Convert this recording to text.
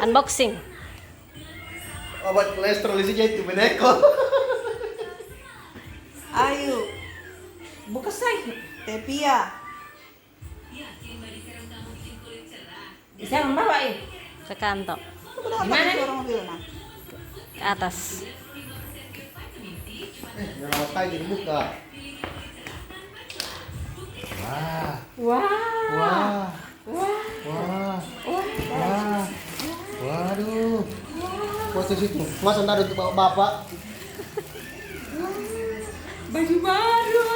Unboxing. Obat kolesterol isinya itu beneko. Ayo. Buka say. Tepia. Bisa membawa Ke kantor. Gimana nih orang mobil nah? Ke atas. Ngelawat kayak gini buka. Wah. Wah. Wah. Wah. Wah. Waduh. Posisi itu. Mas ntar untuk bawa bapak. Baju baru.